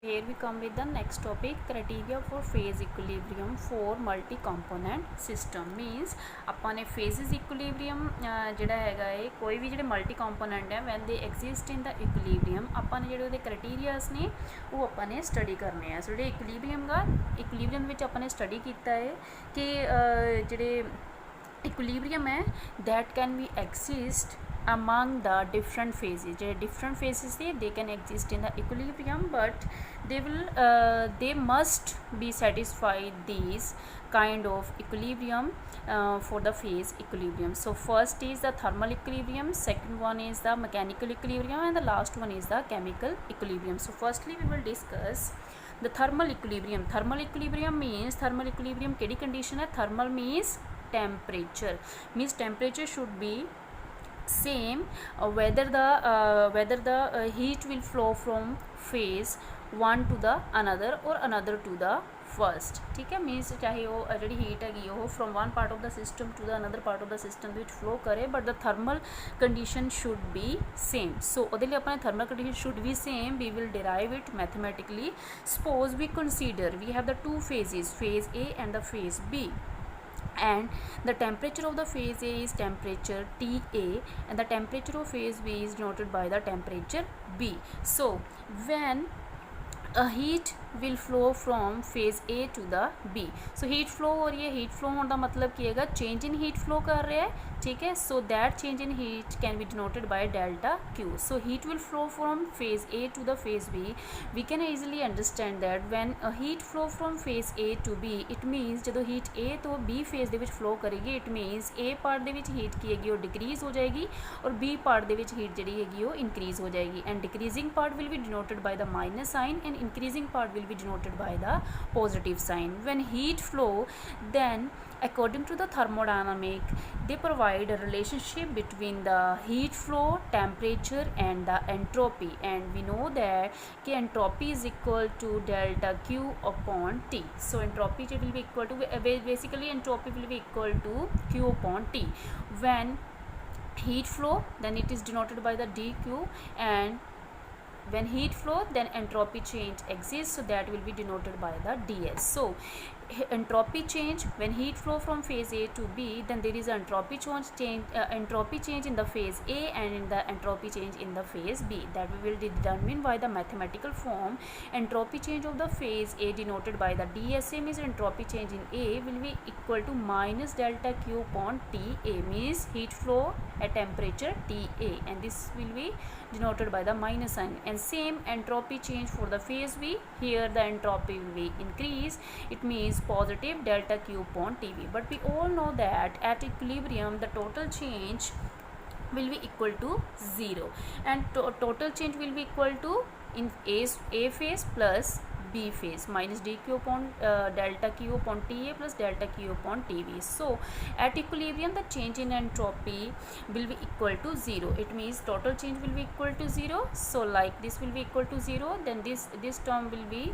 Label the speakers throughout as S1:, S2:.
S1: Here we come with the next topic, criteria for phase equilibrium for multi component system. Means ਆਪਾਂ ਨੇ phases equilibrium ਜਿਹੜਾ ਹੈਗਾ ਹੈ ਕੋਈ ਵੀ ਜਿਹੜੇ ਮਲਟੀ ਕੰਪੋਨੈਂਟ ਹੈ when they exist in the equilibrium ਆਪਾਂ ਨੇ ਜਿਹੜੇ ਉਹਦੇ ਕ੍ਰਾਈਟੇਰੀਆਸ ਨੇ ਉਹ ਆਪਾਂ ਨੇ ਸਟੱਡੀ ਕਰਨੇ ਆ। ਜਿਹੜੇ equilibrium ਵਿੱਚ ਆਪਾਂ ਨੇ ਸਟੱਡੀ ਕੀਤਾ ਹੈ ਕਿ ਜਿਹੜੇ equilibrium है that can be exist among the different phases. जो different phases थे they can exist in the equilibrium, but they must be satisfied these kind of equilibrium for the phase equilibrium. So first is the thermal equilibrium, second one is the mechanical equilibrium, and the last one is the chemical equilibrium. So firstly we will discuss the thermal equilibrium. Thermal equilibrium means thermal equilibrium केड़ी condition है? Thermal means temperature, means temperature should be same whether the heat will flow from phase one to the another or another to the first. ठीक है, मीनस चाहे वो जी heat हैगी वो from one part of the system to the another part of the system which flow करे, but the thermal condition should be same. So वो अपने thermal condition should be same. We will derive it mathematically. Suppose we consider we have the two phases, phase A and the phase B, and the temperature of the phase A is temperature TA and the temperature of phase B is denoted by the temperature B. So when a heat will flow from phase A to the B, so heat flow हो रही है. heat flow होने का मतलब क्या है? change in heat flow कर रहे हैं. ठीक है, so that change in heat can be denoted by delta Q. So heat will flow from phase A to the phase B. We can easily understand that when a heat flow from phase A to B, it means ਜਦੋਂ heat A ਤੋਂ B phase ਦੇ ਵਿੱਚ flow ਕਰੇਗੀ, it means A part ਦੇ ਵਿੱਚ heat ਕੀ ਹੈਗੀ ਉਹ decrease ਹੋ ਜਾਏਗੀ और B part ਦੇ ਵਿੱਚ heat ਜਿਹੜੀ ਹੈਗੀ ਉਹ increase ਹੋ ਜਾਏਗੀ. And decreasing part will be denoted by the minus sign and increasing part will be denoted by the positive sign. When heat flow, then according to the thermodynamic, they provide a relationship between the heat flow, temperature and the entropy, and we know that entropy is equal to delta Q upon T. So entropy will be equal to, basically entropy will be equal to Q upon T. When heat flow, then it is denoted by the dQ, and when heat flow, then entropy change exists, so that will be denoted by the ds. So entropy change when heat flow from phase A to B, then there is entropy change in the phase A and in the entropy change in the phase B, that we will determine by the mathematical form. Entropy change of the phase A denoted by the dSA means entropy change in A will be equal to minus delta Q upon TA, means heat flow at temperature TA, and this will be denoted by the minus sign. And same entropy change for the phase B, here the entropy will be increased, it means positive delta Q upon TV. But we all know that at equilibrium the total change will be equal to 0, and total change will be equal to in A phase plus B phase minus dq upon delta Q upon TA plus delta Q upon TV. So at equilibrium the change in entropy will be equal to 0. It means total change will be equal to 0. So like this will be equal to 0, then this term will be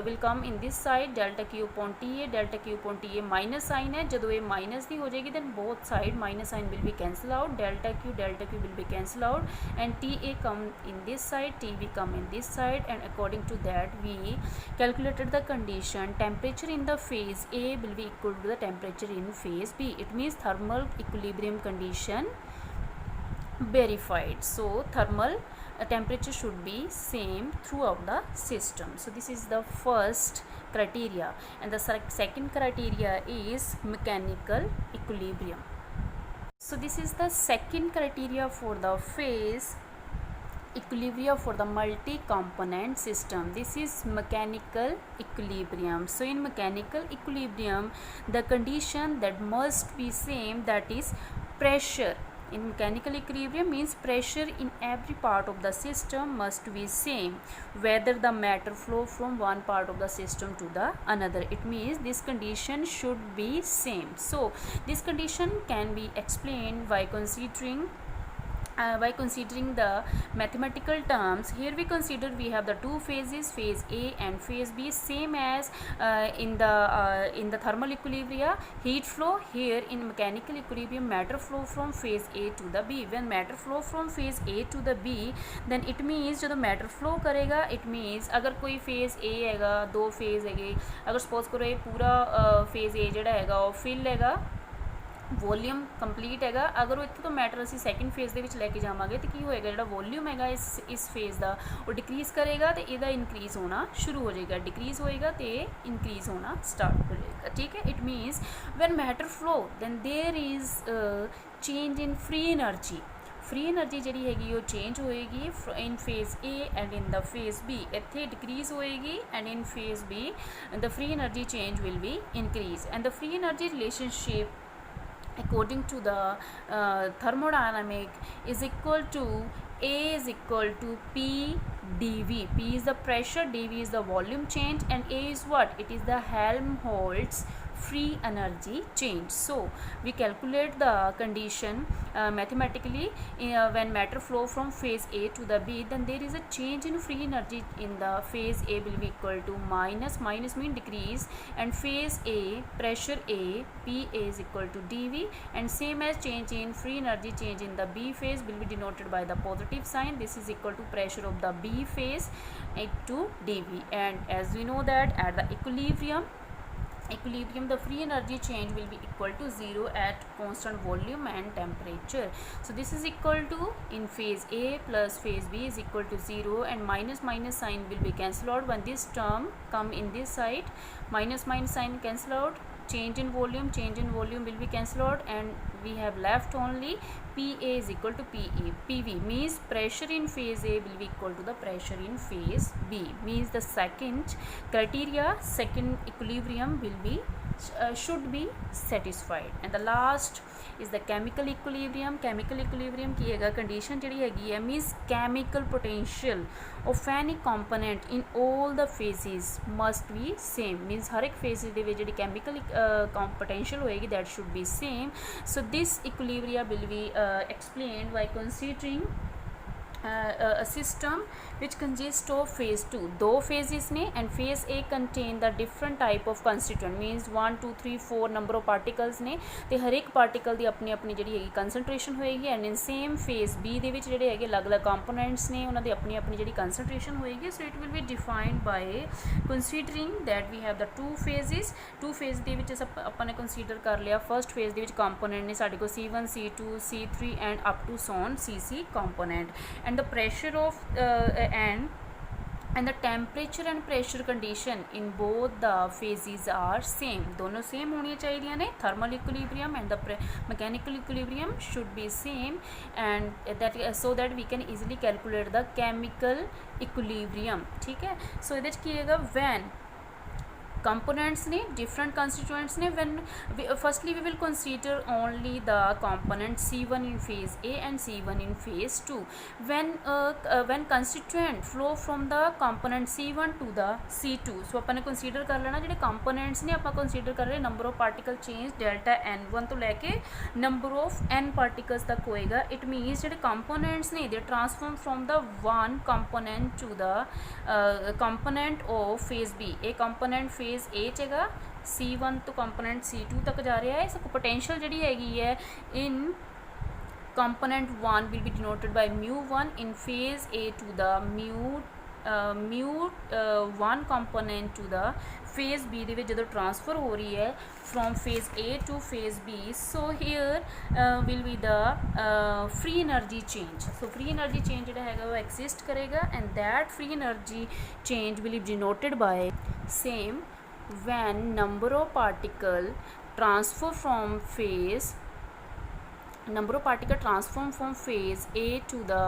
S1: will come in this side, delta Q upon TA minus sign है, जब ये minus नहीं हो जाएगी then both side minus sign will be cancel out, delta Q will be cancel out, and TA come in this side, TV come in this side, and according to that we calculated the condition temperature in the phase A will be equal to the temperature in phase B. It means thermal equilibrium condition verified. So thermal temperature should be same throughout the system. So this is the first criteria, and the second criteria is mechanical equilibrium. So this is the second criteria for the phase equilibrium for the multi-component system. This is mechanical equilibrium. So in mechanical equilibrium the condition that must be same, that is pressure. In mechanical equilibrium means pressure in every part of the system must be same whether the matter flow from one part of the system to the another. It means this condition should be same. So this condition can be explained by considering by considering the mathematical terms. Here we consider we have the two phases, phase A and phase B, same as in the thermal equilibria, heat flow. Here in mechanical equilibrium, matter flow from phase A to the B. When matter flow from phase A to the B, then it means जो matter flow करेगा, it means अगर कोई phase A हैगा, दो phase हैगे, अगर suppose करो ये पूरा phase A ਜਿਹੜਾ हैगा वो fill हैगा, वॉल्यूम कंप्लीट हैगा, अगर वो इतने तो मैटर असी सैकेंड फेज़ के लैके जावांगे तो की होएगा, जो वॉल्यूम हैगा इस फेज़ का वो डिक्रीज़ करेगा तो यदा इनक्रीज़ होना शुरू हो जाएगा, डिक्रीज़ होएगा तो इनक्रीज़ होना स्टार्ट हो जाएगा, ठीक है। It means when matter flow then there is change in free energy. Free energy G हैगी वो चेंज होएगी in phase A and in the phase B, इत्थे डिक्रीज़ होएगी and in phase B the free energy change will be increase. And the free energy relationship according to the thermodynamic is equal to A is equal to P dV. P is the pressure, dV is the volume change, and A is what? It is the Helmholtz free energy change. So we calculate the condition mathematically when matter flow from phase A to the B, then there is a change in free energy in the phase A will be equal to minus mean decrease, and phase A pressure A P A is equal to dV, and same as change in free energy change in the B phase will be denoted by the positive sign. This is equal to pressure of the B phase to dV. And as we know that at the equilibrium the free energy change will be equal to 0 at constant volume and temperature. So this is equal to in phase A plus phase B is equal to 0, and minus sign will be cancelled out when this term come in this side, minus sign cancel out, change in volume will be cancelled out, and we have left only PA is equal to PV, means pressure in phase A will be equal to the pressure in phase B, means the second criteria, second equilibrium will be should be satisfied. And the last is the chemical equilibrium. Chemical equilibrium की हैगा condition जिहड़ी हैगी है means chemical potential of any component in all the phases must be same, means हर एक phases दे विच जिहड़ी chemical potential होएगी that should be same. So this equilibrium will be explained by considering a system which consists of phase 2, दो phases ने, and phase A contain the different type of constituent, means 1 2 3 4 number of particles ने, तो हर एक particle दी अपनी अपनी जिहड़ी हैगी concentration होएगी, and in same phase B दे विच जिहड़े हैगे अलग-अलग components ने उन्हां दी अपनी अपनी जिहड़ी concentration होएगी. So it will be defined by considering that we have the two phases दे विच ਆਪਾਂ ने consider कर लिया first phase दे विच component ने साडे कोल C1 C2 C3 and up to so on CC component, and the pressure of and the temperature and pressure condition in both the phases are same, दोनों same होनी चाहिए ने. thermal equilibrium and the mechanical equilibrium should be same, and that so that we can easily calculate the chemical equilibrium, ठीक है. so इधर कीजिएगा when components ने different constituents ने, when firstly we will consider only the component C1 in phase A and C1 in phase 2. When constituent flow from the component C1 to the C2, so upon consider कर लेना जिहड़े components ने अपन consider कर रहे number of particle change delta n1 तो लेके number of n particles तक होएगा. it means जिहड़े components ने they transform from the one component to the component of phase B. a component phase A चेगा C1 तो component C2 तक जा रहा है. इसको potential जिहड़ी हैगी है in component 1 will be denoted by mu1 in phase A to the mu 1 component to the phase B ਦੇ ਵਿੱਚ ਜਦੋਂ transfer ਹੋ ਰਹੀ ਹੈ from phase A to phase B, so here will be the free energy change. so free energy change ਜਿਹੜਾ ਹੈਗਾ ਉਹ exist ਕਰੇਗਾ, and that free energy change will be denoted by same when number of particle transfer from phase A to the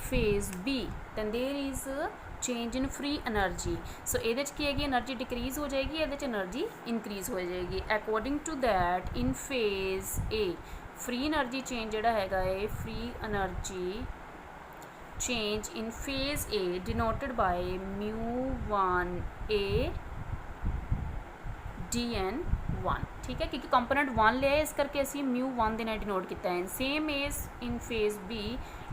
S1: phase B, then there is a change in free energy. so ਇਹਦੇ ਚ ਕੀ ਹੈਗੀ energy decrease ਹੋ ਜਾਏਗੀ, ਇਹਦੇ ਚ energy increase ਹੋ ਜਾਏਗੀ. according to that in phase A free energy change ਜਿਹੜਾ ਹੈਗਾ ਹੈ free energy change in phase A denoted by mu1 A dn1, ठीक है, क्योंकि कंपोनेंट 1 लिया है इस करके असी μ1 ਦੇ ਨਾਲ डिनोट किया है। Same is in phase B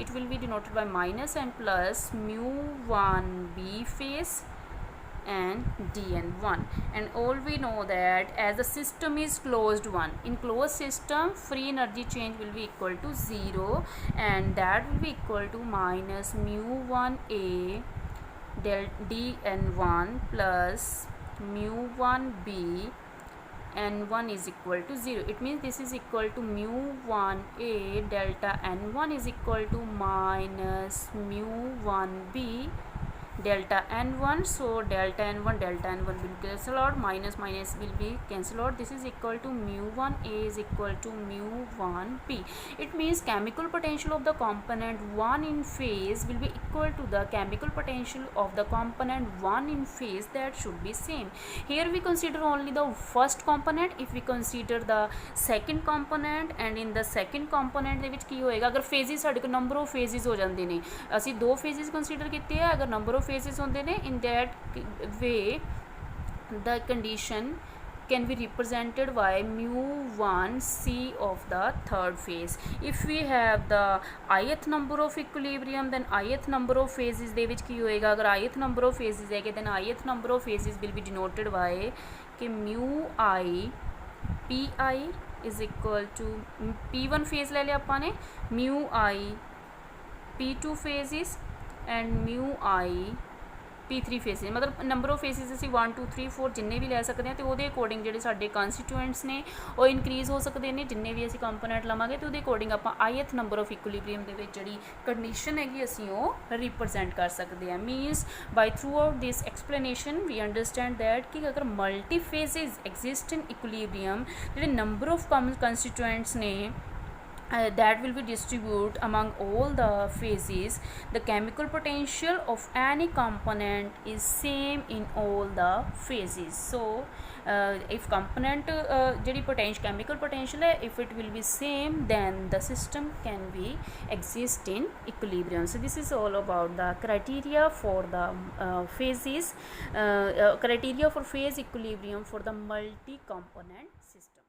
S1: it will be denoted by minus and plus μ1b phase and dn1, and all we know that as the system is closed one, in closed system free energy change will be equal to 0 and that will be equal to minus μ1a del dn1 plus μ1b n1 is equal to 0. It means this is equal to μ1a delta n1 is equal to minus μ1b delta n1. So delta n1 will cancel out, minus will be cancel out. This is equal to μ1a is equal to μ1p. It means chemical potential of the component 1 in phase will be equal to the chemical potential of the component 1 in phase. That should be same. Here we consider only the first component. If we consider the second component, and in the second component ਦੇ ਵਿੱਚ ਕੀ ਹੋਏਗਾ, अगर phases ਸਾਡੇ ਕੋਲ number of phases ਹੋ ਜਾਂਦੇ ਨੇ, ਅਸੀਂ 2 phases consider ਕੀਤੇ ਆ, अगर number of phases ਹੁੰਦੇ ਨੇ, in that way the condition can be represented by μ1c of the third phase. If we have the ith number of equilibrium, then ith number of phases ਦੇ ਵਿੱਚ ਕੀ ਹੋਏਗਾ, अगर ith number of phases ਹੈਗੇ then ith number of phases will be denoted by कि μi pi is equal to p1 phase ले लिया ਆਪਾਂ ਨੇ, μi p2 phases and μi p3 phases, मतलब नंबर ऑफ फेसिस ਅਸੀਂ 1 2 3 4 जिन्ने भी ਲੈ ਸਕਦੇ ਹਾਂ ਤੇ ਉਹਦੇ ਅਕੋਰਡਿੰਗ ਜਿਹੜੇ ਸਾਡੇ ਕਨਸਟੀਟੂਐਂਟਸ ਨੇ ਉਹ ਇਨਕਰੀਜ਼ ਹੋ ਸਕਦੇ ਨੇ, ਜਿੰਨੇ ਵੀ ਅਸੀਂ ਕੰਪੋਨੈਂਟ ਲਵਾਂਗੇ ਤੇ ਉਹਦੇ ਅਕੋਰਡਿੰਗ ਆਪਾਂ ith ਨੰਬਰ ਆਫ ਇਕੁਇਲਿਬ੍ਰੀਅਮ ਦੇ ਵਿੱਚ ਜਿਹੜੀ ਕੰਡੀਸ਼ਨ ਹੈਗੀ ਅਸੀਂ ਉਹ ਰਿਪਰੈਜ਼ੈਂਟ ਕਰ ਸਕਦੇ ਹਾਂ। Means by throughout this explanation we understand that ਕਿ ਅਗਰ multi phases exist in equilibrium, ਜਿਹੜੇ ਨੰਬਰ ਆਫ ਕੰਸਟੀਟੂਐਂਟਸ ਨੇ that will be distributed among all the phases, the chemical potential of any component is same in all the phases. So if component ਜਿਹੜੀ chemical potential है, if it will be same, then the system can be exist in equilibrium. So this is all about the criteria for the phases, criteria for phase equilibrium for the multi component system.